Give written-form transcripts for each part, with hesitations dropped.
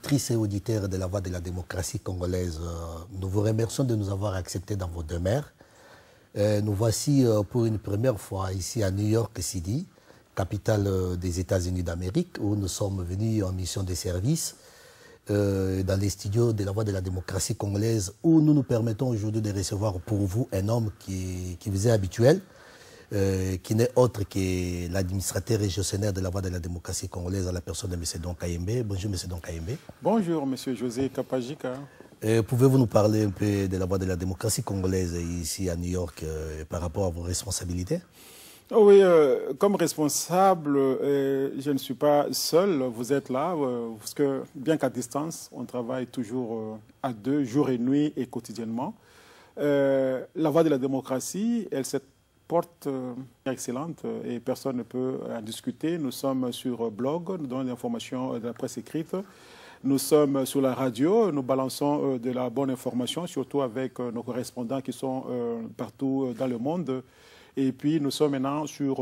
auditrices et auditeurs de la Voix de la démocratie congolaise, nous vous remercions de nous avoir acceptés dans vos demeures. Nous voici pour une première fois ici à New York City, capitale des États-Unis d'Amérique, où nous sommes venus en mission de service dans les studios de la Voix de la démocratie congolaise, où nous nous permettons aujourd'hui de recevoir pour vous un homme qui vous est habituel, qui n'est autre que l'administrateur régionnaire de la Voix de la démocratie congolaise à la personne de M. Don Kayembe. Bonjour M. Don Kayembe. Bonjour M. José Kapajika. Pouvez-vous nous parler un peu de la Voix de la démocratie congolaise ici à New York par rapport à vos responsabilités? Oui, comme responsable, je ne suis pas seul, vous êtes là, parce que bien qu'à distance, on travaille toujours à deux, jour et nuit et quotidiennement. La Voix de la démocratie, elle s'est porte excellente et personne ne peut en discuter. Nous sommes sur blog, nous donnons des informations de la presse écrite. Nous sommes sur la radio, nous balançons de la bonne information, surtout avec nos correspondants qui sont partout dans le monde. Et puis nous sommes maintenant sur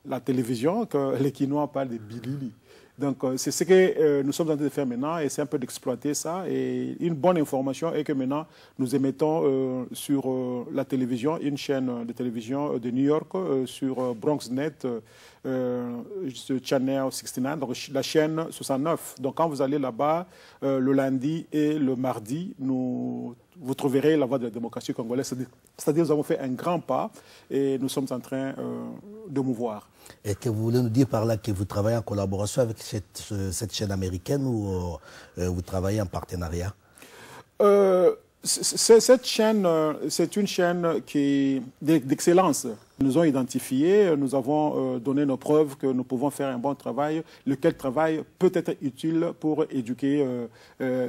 la télévision, que les Quinois parlent de Bilili. Donc c'est ce que nous sommes en train de faire maintenant, et c'est un peu d'exploiter ça. Et une bonne information est que maintenant nous émettons sur la télévision, une chaîne de télévision de New York, sur BronxNet, Channel 69, donc la chaîne 69. Donc quand vous allez là-bas, le lundi et le mardi, vous trouverez la Voix de la démocratie congolaise. C'est-à-dire que nous avons fait un grand pas et nous sommes en train de mouvoir. Et que vous voulez nous dire par là que vous travaillez en collaboration avec cette chaîne américaine ou vous travaillez en partenariat? Cette chaîne, c'est une chaîne d'excellence. Nous nous ont identifiés, nous avons donné nos preuves que nous pouvons faire un bon travail, lequel travail peut être utile pour éduquer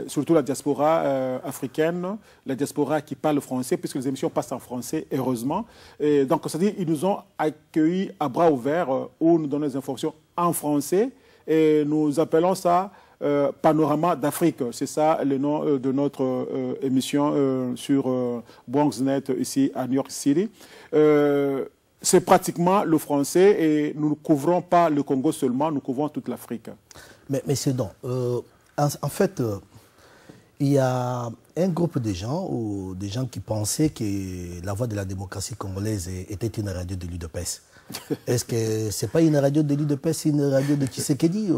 surtout la diaspora africaine, la diaspora qui parle français, puisque les émissions passent en français, heureusement. Et donc, c'est-à-dire qu'ils nous ont accueillis à bras ouverts, où nous donnons des informations en français, et nous appelons ça Panorama d'Afrique. C'est ça le nom de notre émission sur BronxNet ici à New York City. C'est pratiquement le français et nous ne couvrons pas le Congo seulement, nous couvrons toute l'Afrique. Mais c'est donc, en fait, il y a un groupe de gens, ou des gens qui pensaient que la Voix de la démocratie congolaise était une radio de l'UDPS. Est-ce que ce n'est pas une radio de l'UDPS, c'est une radio de Tshisekedi?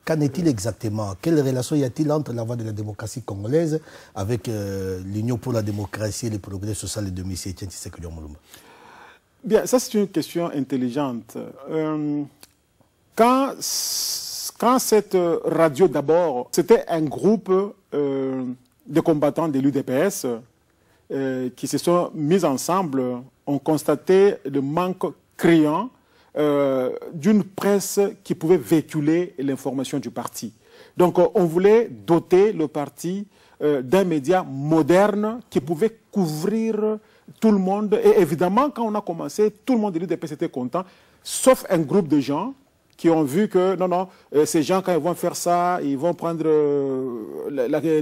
Qu'en est-il exactement? Quelle relation y a-t-il entre la Voix de la démocratie congolaise avec l'Union pour la démocratie et le progrès social de M. Etienne Tshisekedi Omolumba? Bien, ça c'est une question intelligente. Quand cette radio d'abord, c'était un groupe de combattants de l'UDPS qui se sont mis ensemble, ont constaté le manque criant d'une presse qui pouvait véhiculer l'information du parti. Donc on voulait doter le parti d'un média moderne qui pouvait couvrir tout le monde. Et évidemment, quand on a commencé, tout le monde de l'UDPS était content, sauf un groupe de gens qui ont vu que, non, ces gens, quand ils vont faire ça, ils vont prendre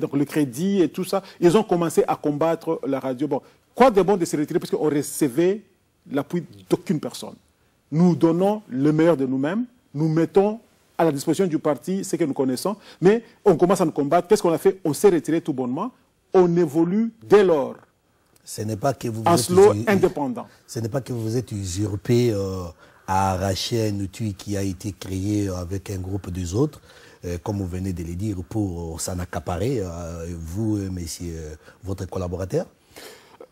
donc le crédit et tout ça. Ils ont commencé à combattre la radio. Bon, quoi de bon de se retirer, parce qu'on recevait l'appui d'aucune personne. Nous donnons le meilleur de nous-mêmes, nous mettons à la disposition du parti ce que nous connaissons, mais on commence à nous combattre. Qu'est-ce qu'on a fait? On s'est retiré tout bonnement. On évolue dès lors. Ce n'est pas que vous indépendant. Ce n'est pas que vous êtes usurpé à arracher un outil qui a été créé avec un groupe des autres, comme vous venez de le dire, pour s'en accaparer, vous, messieurs, votre collaborateur?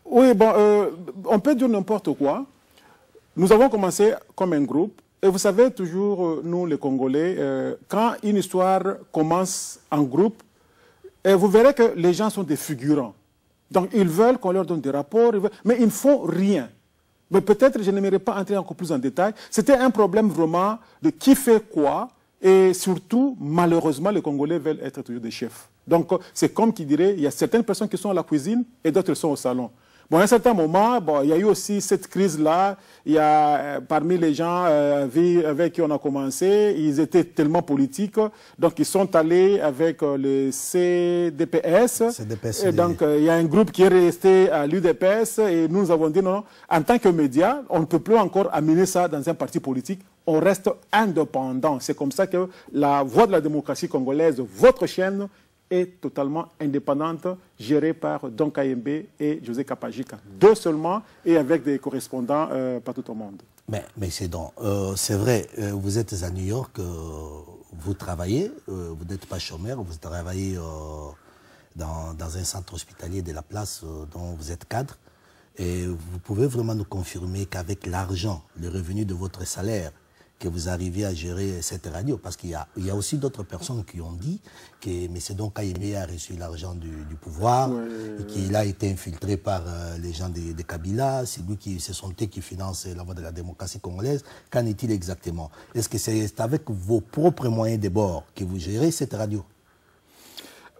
Oui, bon, on peut dire n'importe quoi. Nous avons commencé comme un groupe. Et vous savez, toujours, nous, les Congolais, quand une histoire commence en groupe, vous verrez que les gens sont des figurants. Donc, ils veulent qu'on leur donne des rapports, mais ils ne font rien. Mais peut-être, je n'aimerais pas entrer encore plus en détail. C'était un problème vraiment de qui fait quoi. Et surtout, malheureusement, les Congolais veulent être toujours des chefs. Donc, c'est comme qui dirait, il y a certaines personnes qui sont à la cuisine et d'autres sont au salon. Bon, à un certain moment, bon, il y a eu aussi cette crise-là. Il y a parmi les gens avec qui on a commencé, ils étaient tellement politiques, donc ils sont allés avec le CDPS. Et donc il y a un groupe qui est resté à l'UDPS et nous avons dit non, en tant que média, on ne peut plus encore amener ça dans un parti politique. On reste indépendant. C'est comme ça que la voix de la démocratie congolaise, votre chaîne, est totalement indépendante, gérée par Don Kayembe et José Kapajika. Deux seulement, et avec des correspondants partout au monde. Mais c'est donc, c'est vrai, vous êtes à New York, vous travaillez, vous n'êtes pas chômeur, vous travaillez dans un centre hospitalier de la place dont vous êtes cadre, et vous pouvez vraiment nous confirmer qu'avec l'argent, le revenu de votre salaire, que vous arriviez à gérer cette radio, parce qu'il y a aussi d'autres personnes qui ont dit que M. Don Kayembe a reçu l'argent du pouvoir, et qu'il a été infiltré par les gens de Kabila, c'est lui qui qui finance la voie de la démocratie congolaise. Qu'en est-il exactement? Est-ce que c'est avec vos propres moyens de bord que vous gérez cette radio?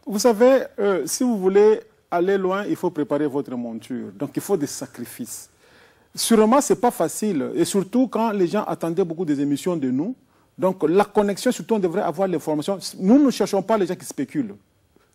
Vous savez, si vous voulez aller loin, il faut préparer votre monture. Donc il faut des sacrifices. Sûrement, ce n'est pas facile, et surtout quand les gens attendaient beaucoup des émissions de nous. Donc la connexion, surtout, on devrait avoir l'information. Nous ne cherchons pas les gens qui spéculent.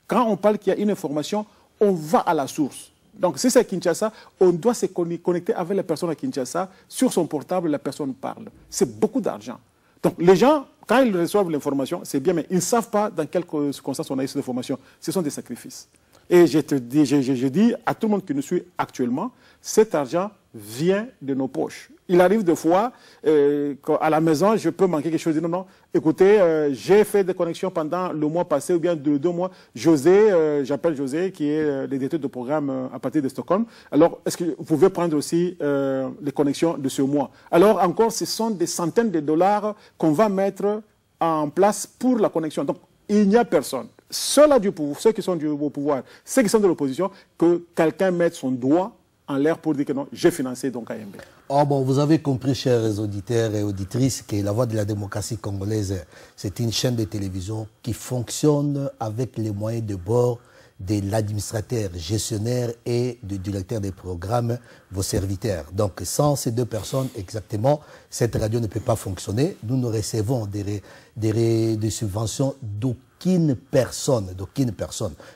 Quand on parle qu'il y a une information, on va à la source. Donc si c'est Kinshasa, on doit se connecter avec la personne à Kinshasa. Sur son portable, la personne parle. C'est beaucoup d'argent. Donc les gens, quand ils reçoivent l'information, c'est bien, mais ils ne savent pas dans quelles circonstances on a eu cette information. Ce sont des sacrifices. Et je dis à tout le monde qui nous suit actuellement, cet argent vient de nos poches. Il arrive des fois qu'à la maison, je peux manquer quelque chose. Je dis non, écoutez, j'ai fait des connexions pendant le mois passé ou bien 2 mois. José, j'appelle José, qui est le directeur de programme à partir de Stockholm. Alors, est-ce que vous pouvez prendre aussi les connexions de ce mois? Alors, encore, ce sont des centaines de dollars qu'on va mettre en place pour la connexion. Donc, il n'y a personne. Ceux-là du pouvoir, ceux qui sont au pouvoir, ceux qui sont de l'opposition, que quelqu'un mette son doigt en l'air pour dire que non, j'ai financé Don Kayembe. Oh bon, vous avez compris, chers auditeurs et auditrices, que la voix de la démocratie congolaise, c'est une chaîne de télévision qui fonctionne avec les moyens de bord de l'administrateur, gestionnaire et du directeur des programmes, vos serviteurs. Donc, sans ces deux personnes, exactement, cette radio ne peut pas fonctionner. Nous ne recevons des subventions d'aucune personne.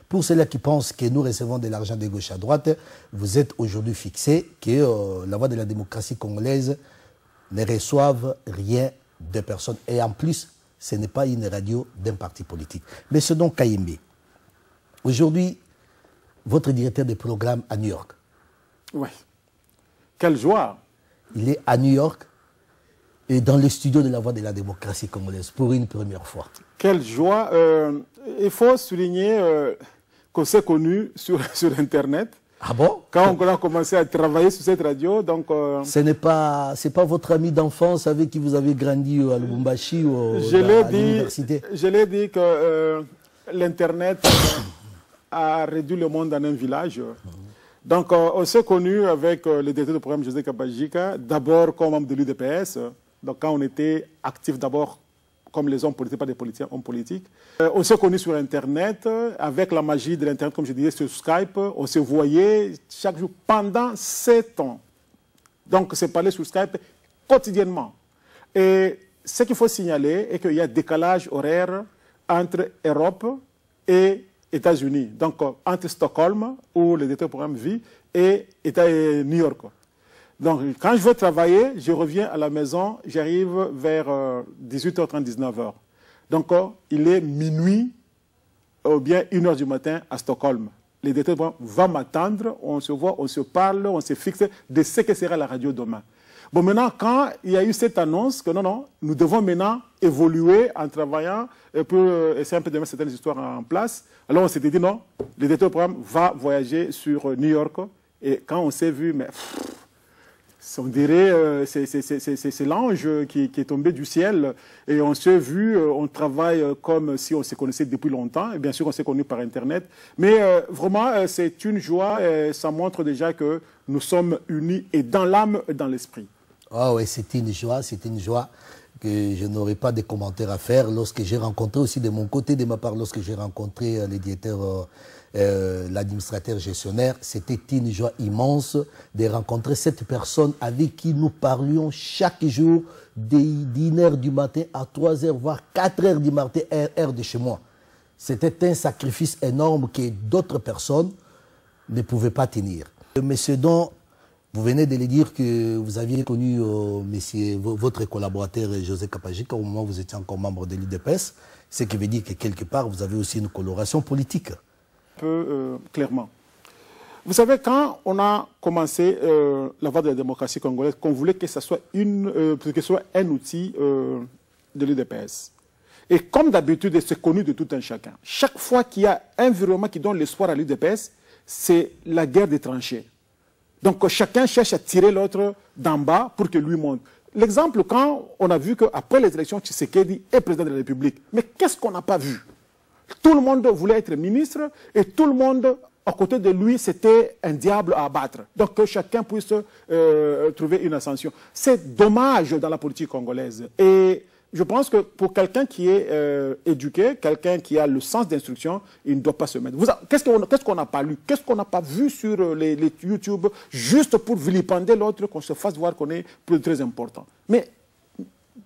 Pour ceux-là qui pensent que nous recevons de l'argent de gauche à droite, vous êtes aujourd'hui fixés que la voix de la démocratie congolaise ne reçoive rien de personne. Et en plus, ce n'est pas une radio d'un parti politique. Mais ce Don Kayembe, aujourd'hui, votre directeur de programme à New York. Oui. Quelle joie! Il est à New York et dans le studio de la voix de la démocratie congolaise pour une première fois. Quelle joie! Il faut souligner qu'on s'est connus sur Internet. Ah bon? Quand on a commencé à travailler sur cette radio, donc... Ce n'est pas votre ami d'enfance avec qui vous avez grandi à Lubumbashi ou à l'université? Je l'ai dit que l'Internet a réduit le monde en un village. Donc, on s'est connus avec le directeur du programme José Kapajika, d'abord comme membre de l'UDPS. Donc, quand on était actifs d'abord comme les hommes politiques, pas des politiciens, hommes politiques. On s'est connus sur Internet, avec la magie de l'Internet, comme je disais, sur Skype. On se voyait chaque jour pendant 7 ans. Donc, on s'est parlé sur Skype quotidiennement. Et ce qu'il faut signaler est qu'il y a un décalage horaire entre Europe et États-Unis. Donc, entre Stockholm, où le directeur du programme vit, et New York. Donc, quand je veux travailler, je reviens à la maison, j'arrive vers 18h30, 19h. Donc, il est minuit ou bien 1h du matin à Stockholm. Le directeur du programme va m'attendre, on se voit, on se parle, on se fixe de ce que sera la radio demain. Bon, maintenant, quand il y a eu cette annonce que non, nous devons maintenant évoluer en travaillant pour essayer un peu de mettre certaines histoires en place, alors on s'était dit non, le directeur du programme va voyager sur New York. Et quand on s'est vu, mais on dirait c'est l'ange qui est tombé du ciel. Et on s'est vu, on travaille comme si on se connaissait depuis longtemps. Et bien sûr, on s'est connus par Internet. Mais vraiment, c'est une joie. Et ça montre déjà que nous sommes unis et dans l'âme et dans l'esprit. Oh oui, c'est une joie que je n'aurai pas de commentaires à faire. Lorsque j'ai rencontré aussi de mon côté, de ma part, lorsque j'ai rencontré les directeurs, l'administrateur gestionnaire, c'était une joie immense de rencontrer cette personne avec qui nous parlions chaque jour de 1h du matin à 3h, voire 4h du matin, heure de chez moi. C'était un sacrifice énorme que d'autres personnes ne pouvaient pas tenir. Monsieur Don, vous venez de le dire que vous aviez connu votre collaborateur José Kapajik au moment où vous étiez encore membre de l'UDPS, ce qui veut dire que quelque part vous avez aussi une coloration politique. Clairement. Vous savez, quand on a commencé la voie de la démocratie congolaise, qu'on voulait que ce soit, un outil de l'UDPS. Et comme d'habitude, c'est connu de tout un chacun. Chaque fois qu'il y a un environnement qui donne l'espoir à l'UDPS, c'est la guerre des tranchées. Donc chacun cherche à tirer l'autre d'en bas pour que lui monte. L'exemple, quand on a vu qu'après les élections, Tshisekedi est président de la République, mais qu'est-ce qu'on n'a pas vu? Tout le monde voulait être ministre et tout le monde, à côté de lui, c'était un diable à abattre. Donc que chacun puisse trouver une ascension. C'est dommage dans la politique congolaise. Et je pense que pour quelqu'un qui est éduqué, quelqu'un qui a le sens d'instruction, il ne doit pas se mettre. Qu'est-ce qu'on n'a pas lu? Qu'est-ce qu'on n'a pas vu sur les YouTube juste pour vilipender l'autre, qu'on se fasse voir qu'on est plus très important? Mais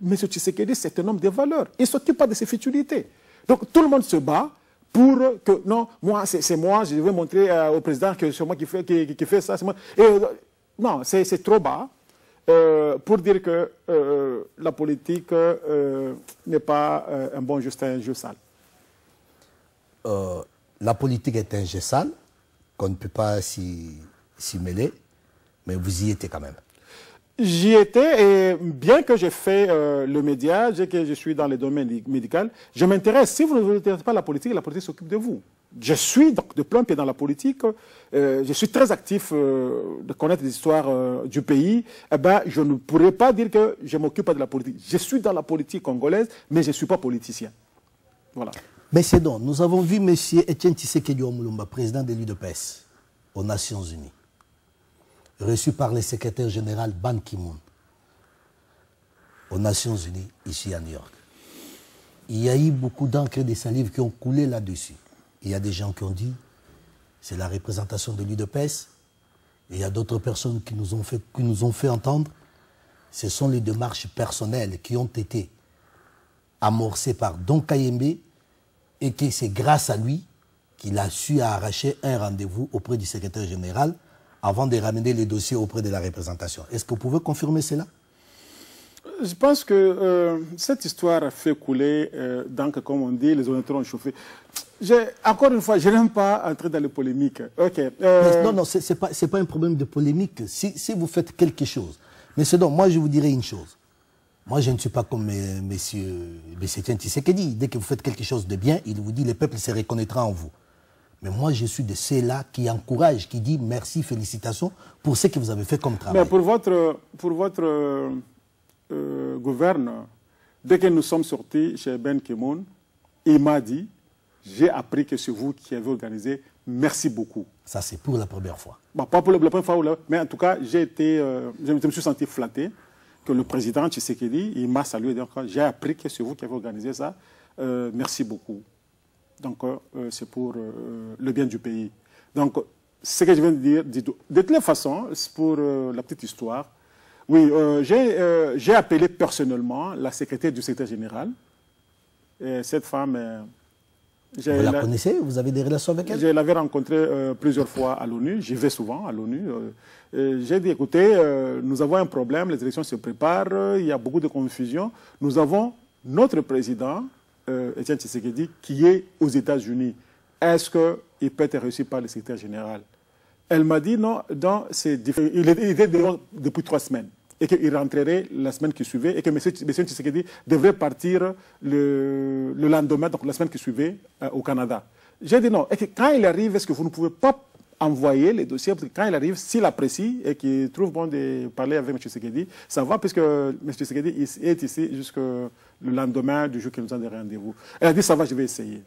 M. Tshisekedi, c'est un homme de valeur. Il ne s'occupe pas de ses futilités. Donc tout le monde se bat pour que, non, moi, c'est moi, je vais montrer au président que c'est moi qui fait ça. Moi. Et, non, c'est trop bas. Pour dire que la politique n'est pas un bon jeu, c'est un jeu sale. La politique est un jeu sale, qu'on ne peut pas s'y mêler, mais vous y étiez quand même. J'y étais, et bien que j'ai fait le média, que je suis dans le domaine médical, je m'intéresse. Si vous ne vous intéressez pas à la politique s'occupe de vous. Je suis donc de plein pied dans la politique, je suis très actif de connaître les histoires du pays. Eh ben, je ne pourrais pas dire que je ne m'occupe pas de la politique. Je suis dans la politique congolaise, mais je ne suis pas politicien. Voilà. Mais c'est donc, nous avons vu M. Etienne Tshisekedi Omulumba, président de l'UDPS, aux Nations Unies, reçu par le secrétaire général Ban Ki-moon, aux Nations Unies, ici à New York. Il y a eu beaucoup d'encre et de salive qui ont coulé là-dessus. Il y a des gens qui ont dit c'est la représentation de l'UDPS. Et il y a d'autres personnes qui nous ont fait entendre ce sont les démarches personnelles qui ont été amorcées par Don Kayembe et que c'est grâce à lui qu'il a su arracher un rendez-vous auprès du secrétaire général avant de ramener les dossiers auprès de la représentation. Est-ce que vous pouvez confirmer cela? Je pense que cette histoire a fait couler, donc, comme on dit, les honnêtes ont chauffé. Encore une fois, je n'aime pas entrer dans les polémiques. Okay, non, ce n'est pas un problème de polémique. Si vous faites quelque chose. Mais c'est donc, moi, je vous dirais une chose. Moi, je ne suis pas comme M. Etienne Tshisekedi. Dès que vous faites quelque chose de bien, il vous dit le peuple se reconnaîtra en vous. Mais moi, je suis de ceux-là qui encouragent, qui disent merci, félicitations pour ce que vous avez fait comme travail. Mais pour votre gouverneur, dès que nous sommes sortis chez Ben Ki-moon, il m'a dit, j'ai appris que c'est vous qui avez organisé, merci beaucoup. Ça, c'est pour la première fois. Bon, pas pour la première fois, mais en tout cas, je me suis senti flatté que le président Tshisekedi, il m'a salué. Donc, j'ai appris que c'est vous qui avez organisé ça. Merci beaucoup. Donc, c'est pour le bien du pays. Donc, ce que je viens de dire, de toute façon, c'est pour la petite histoire. Oui, j'ai appelé personnellement la secrétaire du secrétaire général. Et cette femme... vous la connaissez? Vous avez des relations avec elle? Je l'avais rencontrée plusieurs fois à l'ONU. J'y vais souvent à l'ONU. J'ai dit, écoutez, nous avons un problème, les élections se préparent, il y a beaucoup de confusion. Nous avons notre président, Etienne Tshisekedi, qui est aux États-Unis. Est-ce qu'il peut être reçu par le secrétaire général? Elle m'a dit non, il était depuis 3 semaines et qu'il rentrerait la semaine qui suivait et que M. Tshisekedi devrait partir le lendemain, donc la semaine qui suivait, au Canada. J'ai dit non, et que quand il arrive, est-ce que vous ne pouvez pas envoyer les dossiers, parce que quand il arrive, s'il apprécie et qu'il trouve bon de parler avec M. Tshisekedi, ça va, puisque M. Tshisekedi est ici jusqu'au le lendemain du jour qu'il nous a donné rendez-vous. Elle a dit ça va, je vais essayer.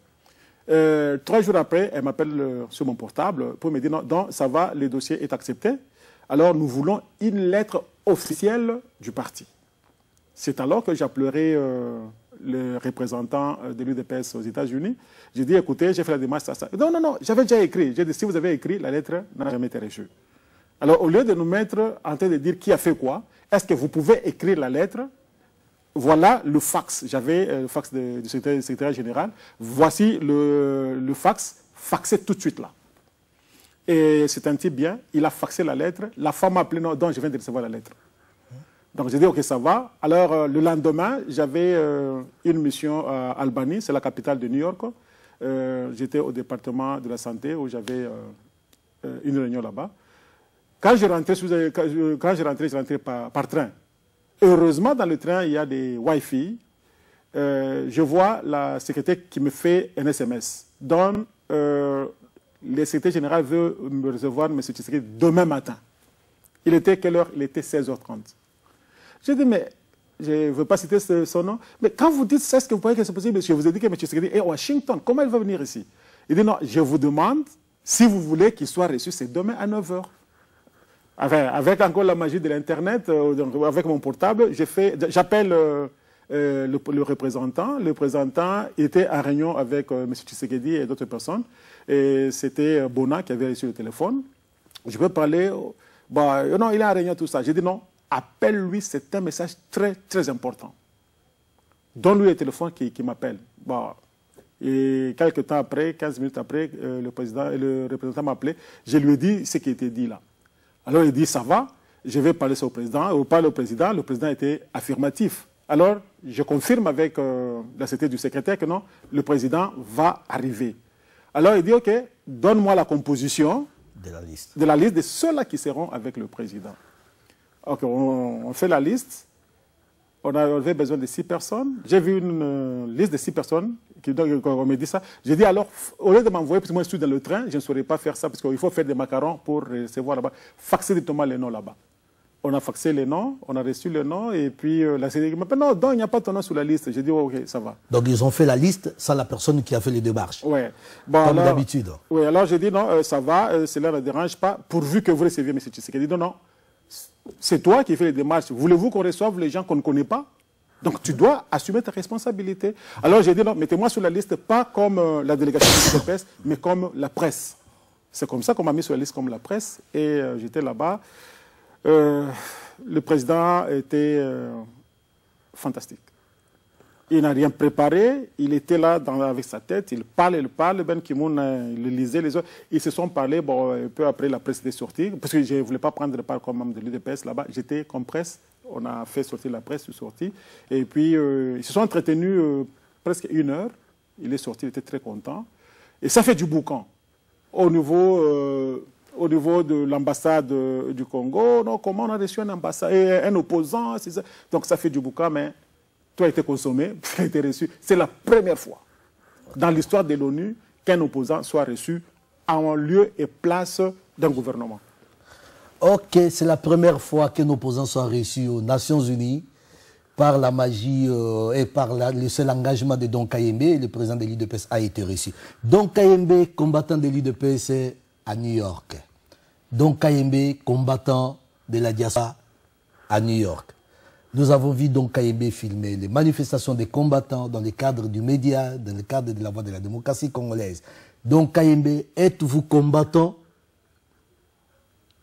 3 jours après, elle m'appelle sur mon portable pour me dire non, ça va, le dossier est accepté. Alors nous voulons une lettre officielle du parti. C'est alors que j'appellerai le représentant de l'UDPS aux États-Unis. J'ai dit, écoutez, j'ai fait la démarche, ça. Non, non, non, j'avais déjà écrit. J'ai dit, si vous avez écrit, la lettre n'a jamais été reçue. Alors, au lieu de nous mettre en train de dire qui a fait quoi, est-ce que vous pouvez écrire la lettre? Voilà le fax. J'avais le fax du secrétaire général. Voici le fax, faxé tout de suite là. Et c'est un type bien, il a faxé la lettre. La femme m'a appelé, non, donc je viens de recevoir la lettre. Donc j'ai dit, ok, ça va. Alors le lendemain, j'avais une mission à Albany, c'est la capitale de New York. J'étais au département de la santé où j'avais une réunion là-bas. Quand je rentrais, je rentrais par train. Heureusement, dans le train, il y a des Wi-Fi. Je vois la secrétaire qui me fait un SMS. Donc, le secrétaire général veut me recevoir, M. Tshisekedi, demain matin. Il était quelle heure? Il était 16h30. J'ai dit, mais je ne veux pas citer son nom. Mais quand vous dites ça, est-ce que vous croyez que c'est possible? Je vous ai dit que M. Tshisekedi est à Washington. Comment il va venir ici? Il dit, non, je vous demande, si vous voulez qu'il soit reçu, c'est demain à 9h. Enfin, avec encore la magie de l'Internet, avec mon portable, j'appelle le représentant. Le représentant était en réunion avec M. Tshisekedi et d'autres personnes. Et c'était Bona qui avait reçu le téléphone. Je peux parler. Bah, non, il est en réunion, tout ça. J'ai dit non, appelle-lui, c'est un message très, très important. Donne-lui le téléphone qui m'appelle. Bah, et quelques temps après, 15 minutes après, le représentant m'a appelé. Je lui ai dit ce qui était dit là. Alors il dit, ça va, je vais parler au président. Ou pas le président était affirmatif. Alors, je confirme avec la secrétaire du secrétaire que non, le président va arriver. Alors il dit, ok, donne-moi la composition de la liste de ceux-là qui seront avec le président. Ok, on fait la liste. On avait besoin de 6 personnes. J'ai vu une liste de 6 personnes on me dit ça. J'ai dit alors, au lieu de m'envoyer, parce que moi je suis dans le train, je ne saurais pas faire ça parce qu'il faut faire des macarons pour recevoir là-bas. Faxer directement les noms là-bas. On a faxé les noms, on a reçu les noms et puis la série m'appelle, non, donc il n'y a pas ton nom sur la liste. J'ai dit, oh, ok, ça va. Donc ils ont fait la liste sans la personne qui a fait les démarches. Oui. Bon, comme d'habitude. Oui, alors j'ai dit, non, ça va, cela ne dérange pas, pourvu que vous receviez M. Tshisekedi. Non, non, c'est toi qui fais les démarches. Voulez-vous qu'on reçoive les gens qu'on ne connaît pas? Donc tu dois assumer ta responsabilité. Alors j'ai dit, non, mettez-moi sur la liste, pas comme la délégation de presse, mais comme la presse. C'est comme ça qu'on m'a mis sur la liste comme la presse. Et j'étais là-bas. Le président était fantastique. Il n'a rien préparé, il était là avec sa tête, il parle, Ben Ki-moon, il lisait les autres. Ils se sont parlé, bon, peu après la presse était sortie, parce que je ne voulais pas prendre part comme membre de l'UDPS là-bas, j'étais comme presse, on a fait sortir la presse, je suis sorti. Et puis, ils se sont entretenus presque 1 heure, il est sorti, il était très content. Et ça fait du boucan. Au niveau de l'ambassade du Congo, non, comment on a reçu un opposant, ça. Donc ça fait du boucan, mais tout a été consommé, tout a été reçu. C'est la première fois dans l'histoire de l'ONU qu'un opposant soit reçu en lieu et place d'un gouvernement. Ok, c'est la première fois qu'un opposant soit reçu aux Nations Unies par la magie et par le seul engagement de Don Kayembe, le président de l'UDPS a été reçu. Don Kayembe, combattant de l'UDPS à New York. Don Kayembe, combattant de la diaspora à New York. Nous avons vu Don Kayembe filmer les manifestations des combattants dans le cadre du média, dans le cadre de la voix de la démocratie congolaise. Don Kayembe, êtes-vous combattant?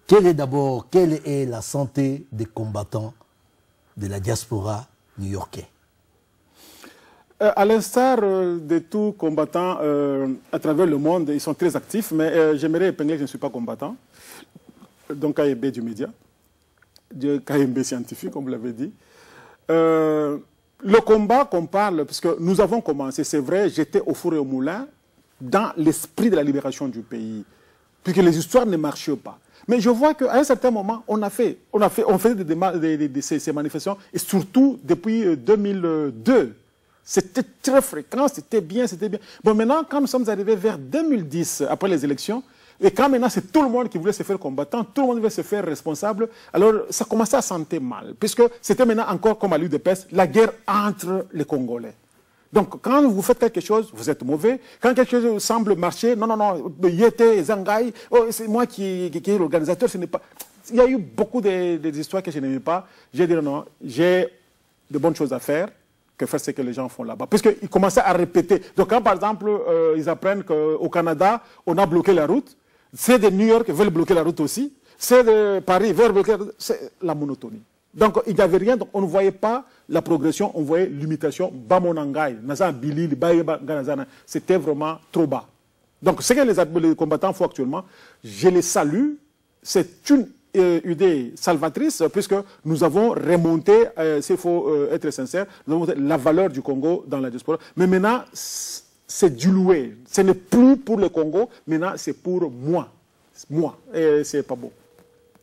Quelle est la santé des combattants de la diaspora new-yorkais? À l'instar de tous combattants à travers le monde, ils sont très actifs, mais j'aimerais épingler que je ne suis pas combattant. Donc Kayembe du média, Kayembe scientifique, comme vous l'avez dit. Le combat qu'on parle, puisque nous avons commencé, c'est vrai, j'étais au four et au moulin, dans l'esprit de la libération du pays, puisque les histoires ne marchaient pas. Mais je vois qu'à un certain moment, on faisait ces manifestations, et surtout depuis 2002. C'était très fréquent, c'était bien. Bon, maintenant, quand nous sommes arrivés vers 2010, après les élections, et quand maintenant c'est tout le monde qui voulait se faire combattant, tout le monde voulait se faire responsable, alors ça commençait à sentir mal, puisque c'était maintenant encore comme à l'UDPS, la guerre entre les Congolais. Donc, quand vous faites quelque chose, vous êtes mauvais. Quand quelque chose semble marcher, non, Yete, Zangai, oh, c'est moi qui est l'organisateur, ce n'est pas... Il y a eu beaucoup d'histoires que je n'aimais pas. J'ai dit non, j'ai de bonnes choses à faire que faire ce que les gens font là-bas. Puisqu'ils commençaient à répéter. Donc quand par exemple, ils apprennent qu'au Canada, on a bloqué la route, c'est de New York qui veulent bloquer la route aussi, c'est de Paris qui veulent bloquer la route, c'est la monotonie. Donc il n'y avait rien, donc on ne voyait pas la progression, on voyait l'imitation. C'était vraiment trop bas. Donc ce que les combattants font actuellement, je les salue, c'est une idée salvatrice, puisque nous avons remonté, s'il faut être sincère, nous avons remonté la valeur du Congo dans la diaspora. Mais maintenant, c'est dilué. Ce n'est plus pour le Congo, maintenant c'est pour moi. Moi. Et c'est pas beau.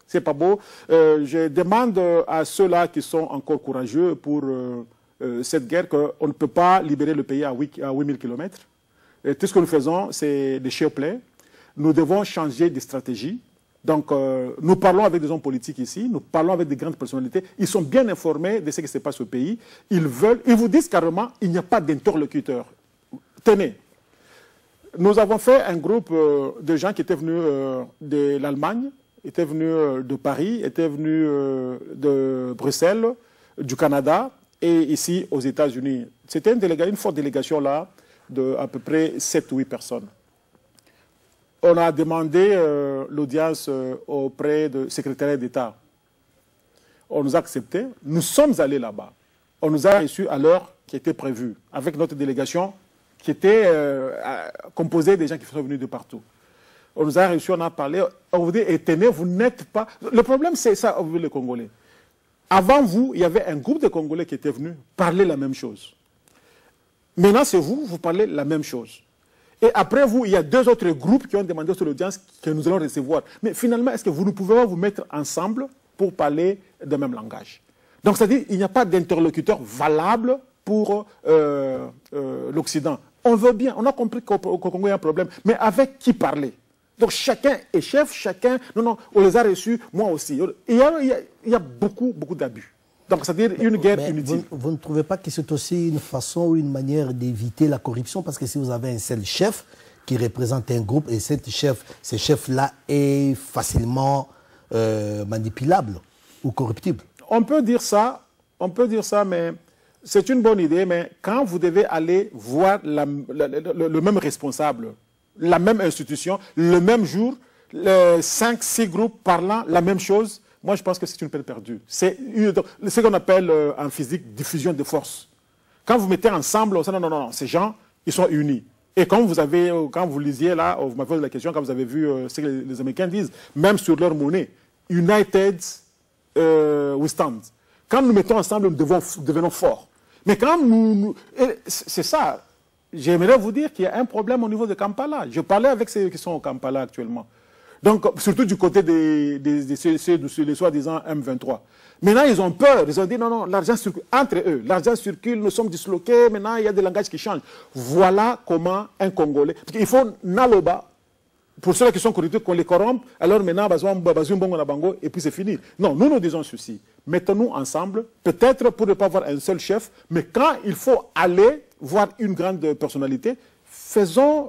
C'est pas beau. Je demande à ceux-là qui sont encore courageux pour cette guerre qu'on ne peut pas libérer le pays à 8000 km. Et tout ce que nous faisons, c'est des share play. Nous devons changer de stratégie. Donc, nous parlons avec des hommes politiques ici, nous parlons avec des grandes personnalités. Ils sont bien informés de ce qui se passe au pays. Ils vous disent carrément, il n'y a pas d'interlocuteur. Tenez, nous avons fait un groupe de gens qui étaient venus de l'Allemagne, étaient venus de Paris, étaient venus de Bruxelles, du Canada et ici aux États-Unis. C'était une forte délégation là de à peu près 7 ou 8 personnes. On a demandé l'audience auprès du secrétaire d'État. On nous a accepté. Nous sommes allés là-bas. On nous a reçus à l'heure qui était prévue, avec notre délégation qui était composée des gens qui sont venus de partout. On nous a reçus, on a parlé. On vous dit, étonnez, vous n'êtes pas... Le problème, c'est ça, vous, les Congolais. Avant vous, il y avait un groupe de Congolais qui était venu parler la même chose. Maintenant, c'est vous, vous parlez la même chose. Et après vous, il y a 2 autres groupes qui ont demandé sur l'audience que nous allons recevoir. Mais finalement, est-ce que vous ne pouvez pas vous mettre ensemble pour parler le même langage? Donc, c'est-à-dire qu'il n'y a pas d'interlocuteur valable pour l'Occident. On veut bien, on a compris qu'au Congo, il y a un problème. Mais avec qui parler? Donc, chacun est chef, chacun... Non, on les a reçus, moi aussi. Il y a beaucoup d'abus. Donc, c'est-à-dire une guerre inutile. Vous ne trouvez pas que c'est aussi une façon ou une manière d'éviter la corruption? Parce que si vous avez un seul chef qui représente un groupe et ce chef-là est facilement manipulable ou corruptible. On peut dire ça, mais c'est une bonne idée. Mais quand vous devez aller voir le même responsable, la même institution, le même jour, 5-6 groupes parlant la même chose, moi, je pense que c'est une peine perdue. C'est ce qu'on appelle en physique diffusion de force. Quand vous mettez ensemble, non, ces gens, ils sont unis. Et quand vous lisiez là, vous m'avez posé la question, quand vous avez vu ce que les Américains disent, même sur leur monnaie, United we stand. Quand nous mettons ensemble, nous devenons forts. Mais quand c'est ça, j'aimerais vous dire qu'il y a un problème au niveau de Kampala. Je parlais avec ceux qui sont au Kampala actuellement. Donc, surtout du côté des soi-disant M23. Maintenant, ils ont peur. Ils ont dit, non, l'argent circule. Entre eux, l'argent circule, nous sommes disloqués. Maintenant, il y a des langages qui changent. Voilà comment un Congolais... Il faut Naloba, pour ceux qui sont corruptés, qu'on les corrompe. Alors maintenant, et puis c'est fini. Non, nous disons ceci. Mettons-nous ensemble, peut-être pour ne pas avoir un seul chef, mais quand il faut aller voir une grande personnalité, faisons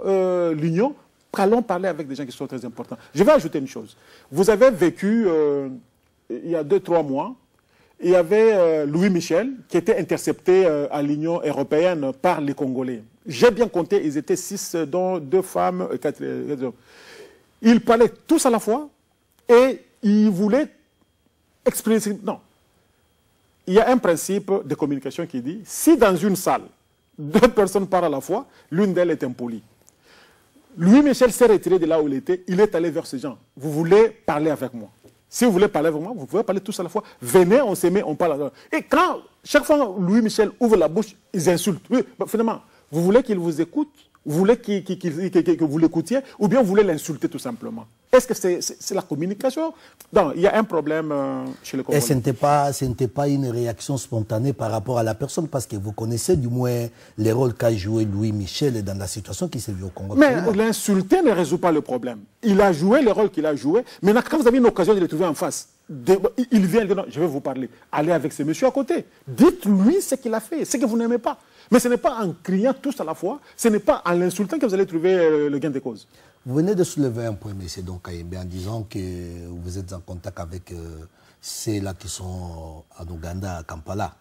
l'union. Allons parler avec des gens qui sont très importants. Je vais ajouter une chose. Vous avez vécu, il y a 2-3 mois, il y avait Louis Michel qui était intercepté à l'Union européenne par les Congolais. J'ai bien compté, ils étaient 6, dont 2 femmes et 4 hommes. Ils parlaient tous à la fois et ils voulaient exprimer... Non. Il y a un principe de communication qui dit, si dans une salle, 2 personnes parlent à la fois, l'une d'elles est impolie. Louis Michel s'est retiré de là où il était, il est allé vers ces gens. Vous voulez parler avec moi? Si vous voulez parler avec moi, vous pouvez parler tous à la fois. Venez, on s'aime, on parle. Et quand, chaque fois Louis Michel ouvre la bouche, ils insultent. Oui, finalement, vous voulez qu'il vous écoute? Vous voulez que vous l'écoutiez? Ou bien vous voulez l'insulter tout simplement? Est-ce que c'est la communication? Non, il y a un problème chez les Congolais. Et ce n'était pas une réaction spontanée par rapport à la personne, parce que vous connaissez du moins les rôles qu'a joué Louis Michel dans la situation qui s'est vue au Congo. Mais l'insulter ne résout pas le problème. Il a joué le rôle qu'il a joué. Maintenant, quand vous avez une occasion de le trouver en face, il vient, il dit non, je vais vous parler. Allez avec ce monsieur à côté. Dites-lui ce qu'il a fait, ce que vous n'aimez pas. Mais ce n'est pas en criant tous à la fois, ce n'est pas en l'insultant que vous allez trouver le gain de cause. Vous venez de soulever un point, M. Kayembe, en disant que vous êtes en contact avec ceux-là qui sont en Ouganda, à Kampala.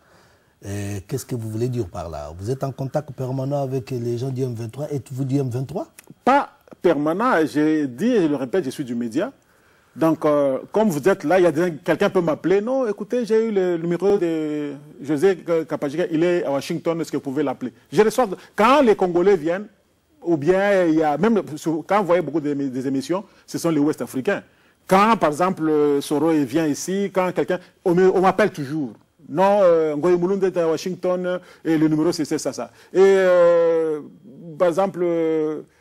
Qu'est-ce que vous voulez dire par là? Vous êtes en contact permanent avec les gens du M23? Êtes-vous du M23? Pas permanent, j'ai dit et je le répète, je suis du média. Donc, comme vous êtes là, quelqu'un peut m'appeler. Non, écoutez, j'ai eu le numéro de José Kapajika, il est à Washington, est-ce que vous pouvez l'appeler? Je reçois, quand les Congolais viennent, ou bien, il y a même, quand vous voyez beaucoup des émissions, ce sont les Ouest-Africains. Quand, par exemple, Soro vient ici, quand quelqu'un, on m'appelle toujours. Non, Ngoye Mulunde est à Washington, et le numéro c'est ça. Et, par exemple,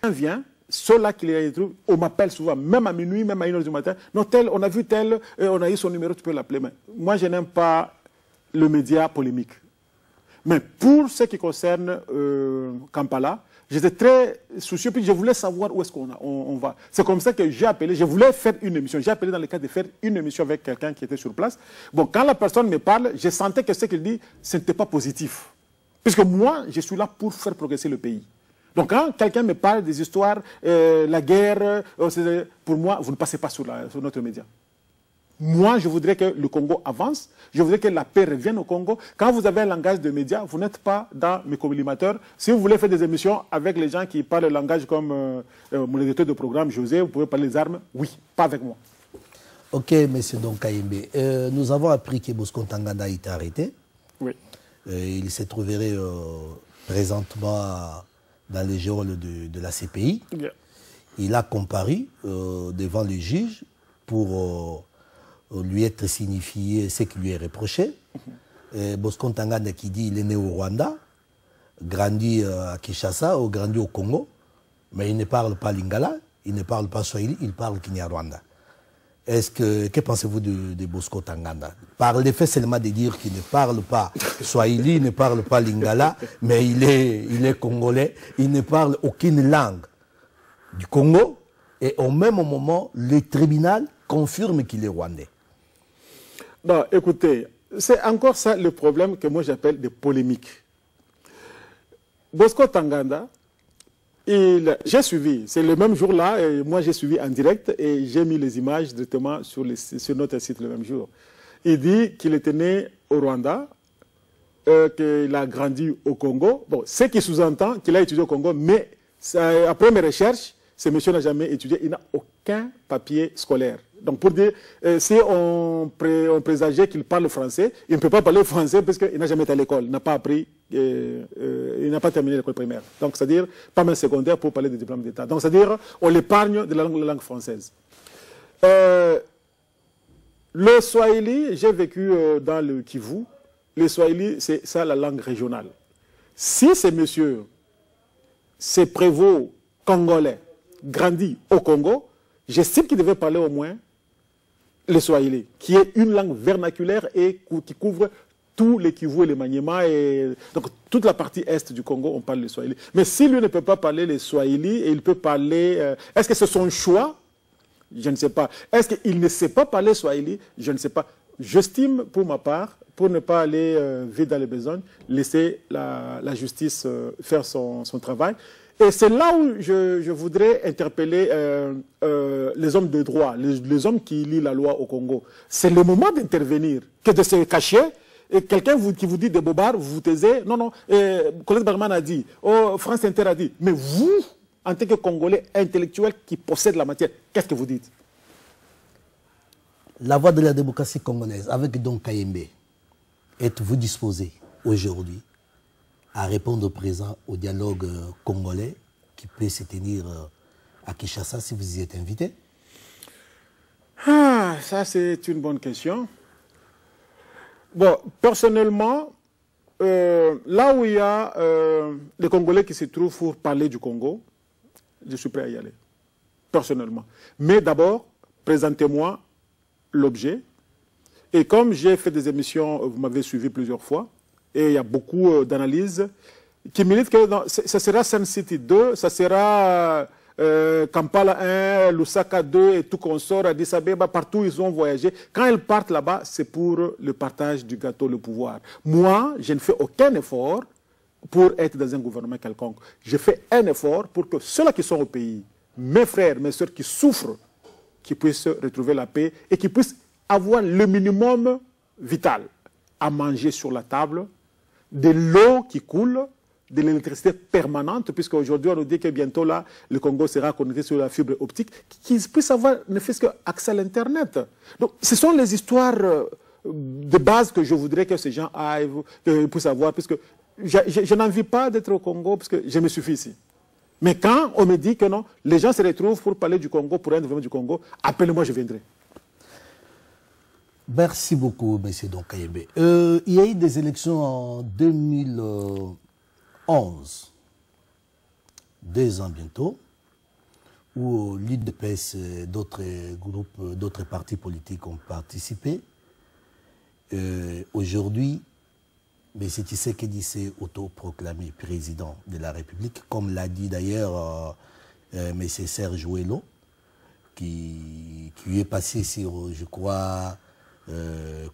un vient, ceux-là qui les trouvent, on m'appelle souvent, même à minuit, même à 1h du matin. Non, tel, on a vu tel, on a eu son numéro, tu peux l'appeler. Moi, je n'aime pas le média polémique. Mais pour ce qui concerne Kampala, j'étais très soucieux, puis je voulais savoir où est-ce qu'on va. C'est comme ça que j'ai appelé, je voulais faire une émission. J'ai appelé dans le cadre de faire une émission avec quelqu'un qui était sur place. Bon, quand la personne me parle, je sentais que ce qu'il dit, ce n'était pas positif. Puisque moi, je suis là pour faire progresser le pays. Donc quand quelqu'un me parle des histoires, la guerre, pour moi, vous ne passez pas sur notre média. Moi, je voudrais que le Congo avance, je voudrais que la paix revienne au Congo. Quand vous avez un langage de médias, vous n'êtes pas dans mes collimateurs. Si vous voulez faire des émissions avec les gens qui parlent le langage comme mon éditeur de programme, José, vous pouvez parler des armes, oui, pas avec moi. Ok, M. Don Kayembe. Nous avons appris que Bosco Ntaganda a été arrêté. Oui. Il s'est trouvé présentement dans les geôles de la CPI. Yeah. Il a comparu devant le juge pour lui être signifié ce qui lui est reproché. Bosco Ntaganda qui dit qu'il est né au Rwanda, grandi à Kinshasa, ou grandi au Congo, mais il ne parle pas lingala, il ne parle pas swahili, il parle Kinyarwanda. Que pensez-vous de Bosco Ntaganda? Par le fait seulement de dire qu'il ne parle pas swahili, il ne parle pas lingala, mais il est congolais, il ne parle aucune langue du Congo, et au même moment, le tribunal confirme qu'il est rwandais. Non, écoutez, c'est encore ça le problème que moi j'appelle des polémiques. Bosco Ntaganda, j'ai suivi, c'est le même jour-là, et moi j'ai suivi en direct et j'ai mis les images directement sur notre site le même jour. Il dit qu'il était né au Rwanda, qu'il a grandi au Congo. Bon, ce qui sous-entend qu'il a étudié au Congo, mais après mes recherches, ce monsieur n'a jamais étudié, il n'a aucun papier scolaire. Donc pour dire, si on présageait qu'il parle français, il ne peut pas parler français parce qu'il n'a jamais été à l'école, il n'a pas appris, il n'a pas terminé l'école primaire. Donc c'est-à-dire, pas même secondaire pour parler des diplômes d'État. Donc c'est-à-dire, on l'épargne de la langue française. Le Swahili, j'ai vécu dans le Kivu, le Swahili, c'est ça la langue régionale. Si ces messieurs, ces prévôts congolais, grandis au Congo, j'estime qu'ils devaient parler au moins le Swahili, qui est une langue vernaculaire et qui couvre tous les Kivu et les Maniema. Donc toute la partie est du Congo, on parle le Swahili. Mais si lui ne peut pas parler le Swahili, et il peut parler... est-ce que c'est son choix? Je ne sais pas. Est-ce qu'il ne sait pas parler Swahili? Je ne sais pas. J'estime, pour ma part, pour ne pas aller vite dans les besognes, laisser la justice faire son travail. Et c'est là où je voudrais interpeller les hommes de droit, les hommes qui lisent la loi au Congo. C'est le moment d'intervenir, que de se cacher. Et quelqu'un qui vous dit des bobards, vous vous taisez. Non, non, Colette Bergman a dit, France Inter a dit. Mais vous, en tant que Congolais intellectuel qui possède la matière, qu'est-ce que vous dites? La voix de la démocratie congolaise, avec Don Kayembe, êtes-vous disposé aujourd'hui à répondre présent au dialogue congolais qui peut se tenir à Kinshasa si vous y êtes invité? Ah, ça c'est une bonne question. Bon, personnellement, là où il y a les Congolais qui se trouvent pour parler du Congo, je suis prêt à y aller, personnellement. Mais d'abord, présentez-moi l'objet. Et comme j'ai fait des émissions, vous m'avez suivi plusieurs fois, et il y a beaucoup d'analyses qui militent que ça sera Sun City 2, ça sera Kampala 1, Lusaka 2 et tout consort, Addis Abeba, partout ils ont voyagé. Quand ils partent là-bas, c'est pour le partage du gâteau, le pouvoir. Moi, je ne fais aucun effort pour être dans un gouvernement quelconque. Je fais un effort pour que ceux-là qui sont au pays, mes frères, mes soeurs qui souffrent, qui puissent retrouver la paix et qui puissent avoir le minimum vital à manger sur la table, de l'eau qui coule, de l'électricité permanente, puisque aujourd'hui on nous dit que bientôt là, le Congo sera connecté sur la fibre optique, qu'ils puissent avoir ne fût-ce qu'accès à l'Internet. Donc ce sont les histoires de base que je voudrais que ces gens aillent, qu'ils puissent avoir, puisque je n'envie pas d'être au Congo, parce que je me suffis ici. Mais quand on me dit que non, les gens se retrouvent pour parler du Congo, pour un développement du Congo, appelez-moi, je viendrai. Merci beaucoup, M. Donkayembe. Il y a eu des élections en 2011, 2 ans bientôt, où l'UDPS et d'autres groupes, d'autres partis politiques ont participé. Aujourd'hui, M. Tshisekedi s'est autoproclamé président de la République, comme l'a dit d'ailleurs M. Serge Ouello, qui est passé sur, je crois,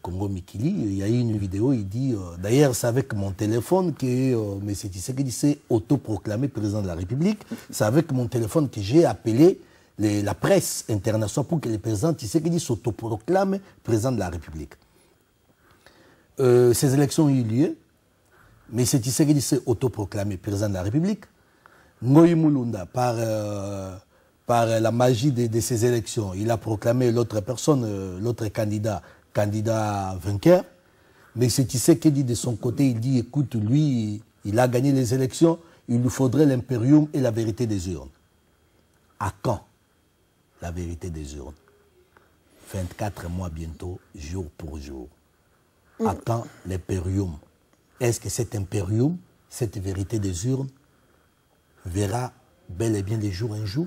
Congo Mikili. Il y a eu une vidéo, il dit, d'ailleurs c'est avec mon téléphone que M. Tshisekedi s'est autoproclamé président de la République. C'est avec mon téléphone que j'ai appelé la presse internationale pour que le président Tshisekedi s'autoproclame président de la République. Ces élections ont eu lieu. M. Tshisekedi s'est autoproclamé président de la République. Ngoï Mulunda, par la magie de ces élections, il a proclamé l'autre personne, l'autre candidat vainqueur. Mais M. Tshisekedi, de son côté, il dit, écoute, lui, il a gagné les élections, il lui faudrait l'impérium et la vérité des urnes. À quand la vérité des urnes? 24 mois bientôt, jour pour jour. À quand l'impérium? Est-ce que cet impérium, cette vérité des urnes, verra bel et bien les jours un jour,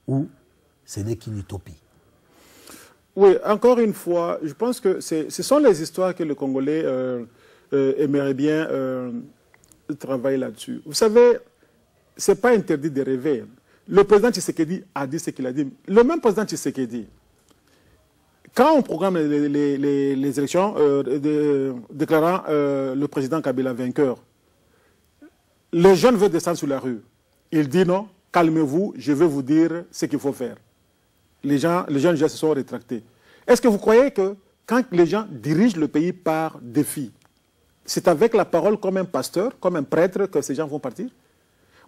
ou ce n'est qu'une utopie? Oui, encore une fois, je pense que ce sont les histoires que les Congolais aimeraient bien travailler là-dessus. Vous savez, ce n'est pas interdit de rêver. Le président Tshisekedi a dit ce qu'il a dit. Le même président Tshisekedi, quand on programme les élections déclarant le président Kabila vainqueur, les jeunes veulent descendre sur la rue. Il dit non, calmez-vous, je vais vous dire ce qu'il faut faire. Les jeunes se sont rétractés. Est-ce que vous croyez que quand les gens dirigent le pays par défi, c'est avec la parole comme un pasteur, comme un prêtre que ces gens vont partir?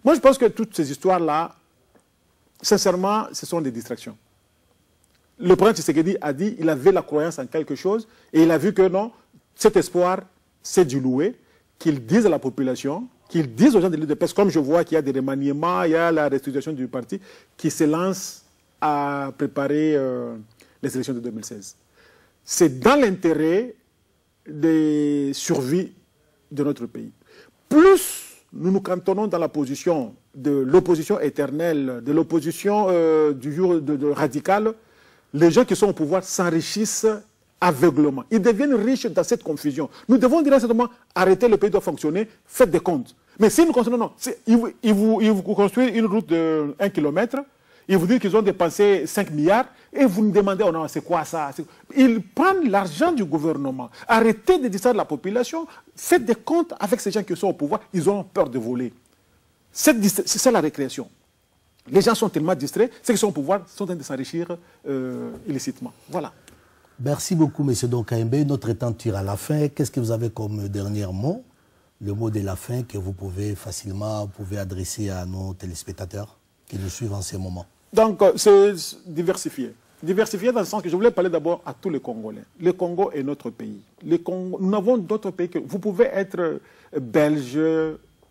Moi, je pense que toutes ces histoires-là, sincèrement, ce sont des distractions. Le président Tshisekedi a dit qu'il avait la croyance en quelque chose et il a vu que non, cet espoir s'est dilué, qu'il dise à la population, qu'il dise aux gens de l'UDPS, comme je vois qu'il y a des remaniements, il y a la restitution du parti, qui se lance à préparer les élections de 2016. C'est dans l'intérêt de survie de notre pays. Plus nous nous cantonnons dans la position de l'opposition éternelle, de l'opposition du jour radicale, les gens qui sont au pouvoir s'enrichissent aveuglement. Ils deviennent riches dans cette confusion. Nous devons dire simplement, arrêtez, le pays doit fonctionner, faites des comptes. Mais si nous continuons, non, ils vous construisent une route de 1 km, ils vous disent qu'ils ont dépensé 5 milliards, et vous nous demandez, oh non, c'est quoi ça? Ils prennent l'argent du gouvernement. Arrêtez de distraire la population, faites des comptes avec ces gens qui sont au pouvoir, ils ont peur de voler. C'est ça la récréation. Les gens sont tellement distraits, ceux qui sont au pouvoir sont en train de s'enrichir illicitement. Voilà. Merci beaucoup, M. Donkayembe. Notre temps tire à la fin. Qu'est-ce que vous avez comme dernier mot? Le mot de la fin que vous pouvez facilement adresser à nos téléspectateurs qui nous suivent en ce moment. Donc, c'est diversifier. Diversifier dans le sens que je voulais parler d'abord à tous les Congolais. Le Congo est notre pays. Nous avons d'autres pays que... Vous pouvez être belge,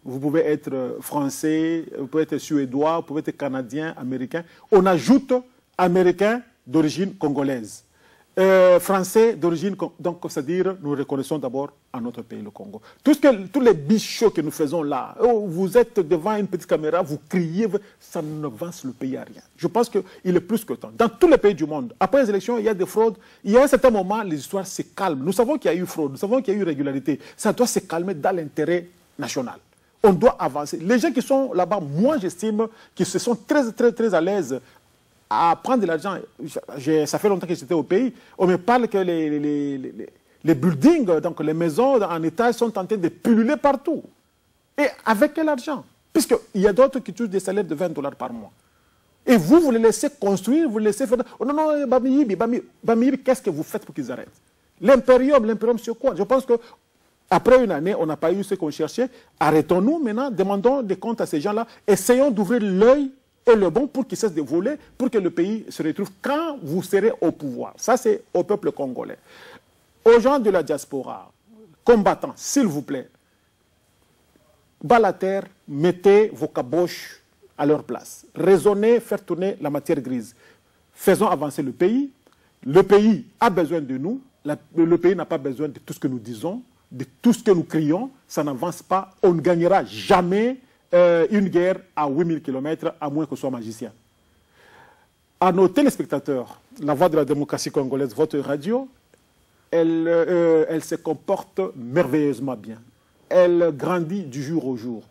vous pouvez être français, vous pouvez être suédois, vous pouvez être canadien, américain. On ajoute américain d'origine congolaise. Français d'origine, donc c'est-à-dire nous reconnaissons d'abord à notre pays, le Congo. Tous les bichots que nous faisons là, vous êtes devant une petite caméra, vous criez, ça ne avance le pays à rien. Je pense qu'il est plus que temps. Dans tous les pays du monde, après les élections, il y a des fraudes. Il y a un certain moment, les histoires se calment. Nous savons qu'il y a eu fraude, nous savons qu'il y a eu irrégularité. Ça doit se calmer dans l'intérêt national. On doit avancer. Les gens qui sont là-bas, moi j'estime qu'ils se sont très à l'aise à prendre de l'argent. Ça fait longtemps que j'étais au pays. On me parle que les buildings, donc les maisons en étage sont en train de pulluler partout. Et avec quel argent? Puisqu'il y a d'autres qui touchent des salaires de $20 par mois. Et vous les laissez construire, vous les laissez faire... Oh non, non, Bamiyibi, qu'est-ce que vous faites pour qu'ils arrêtent? L'impérium, c'est quoi? Je pense que Après une année, on n'a pas eu ce qu'on cherchait. Arrêtons-nous maintenant, demandons des comptes à ces gens-là. Essayons d'ouvrir l'œil et le bon pour qu'ils cessent de voler, pour que le pays se retrouve quand vous serez au pouvoir. Ça, c'est au peuple congolais. Aux gens de la diaspora, combattants, s'il vous plaît, bas la terre, mettez vos caboches à leur place. Raisonnez, faire tourner la matière grise. Faisons avancer le pays. Le pays a besoin de nous. Le pays n'a pas besoin de tout ce que nous disons, de tout ce que nous crions. Ça n'avance pas. On ne gagnera jamais une guerre à 8000 km, à moins que ce soit magicien. À nos téléspectateurs, la voix de la démocratie congolaise, votre radio, elle se comporte merveilleusement bien. Elle grandit du jour au jour.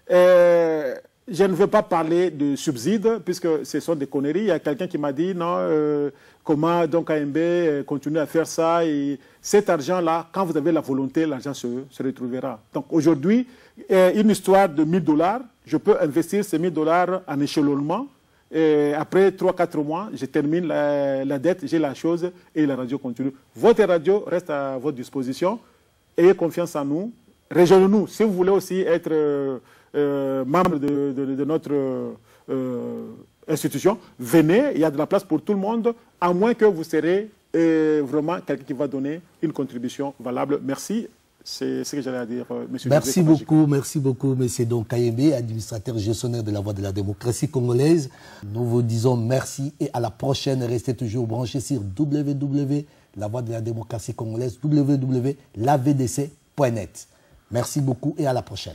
Je ne veux pas parler de subsides, puisque ce sont des conneries. Il y a quelqu'un qui m'a dit, non, comment donc AMB continue à faire ça, et cet argent-là, quand vous avez la volonté, l'argent se retrouvera. Donc aujourd'hui, une histoire de 1000 $, je peux investir ces 1000 $ en échelonnement, et après 3-4 mois, je termine la dette, j'ai la chose, et la radio continue. Votre radio reste à votre disposition. Ayez confiance en nous. Rejoignez-nous. Si vous voulez aussi être membre de notre institution, venez, il y a de la place pour tout le monde, à moins que vous serez vraiment quelqu'un qui va donner une contribution valable. Merci. C'est ce que j'allais dire, monsieur. Merci beaucoup, monsieur Don Kayembe, administrateur gestionnaire de la Voix de la démocratie congolaise. Nous vous disons merci et à la prochaine. Restez toujours branchés sur La Voix de la démocratie congolaise, www.lavdc.net. Merci beaucoup et à la prochaine.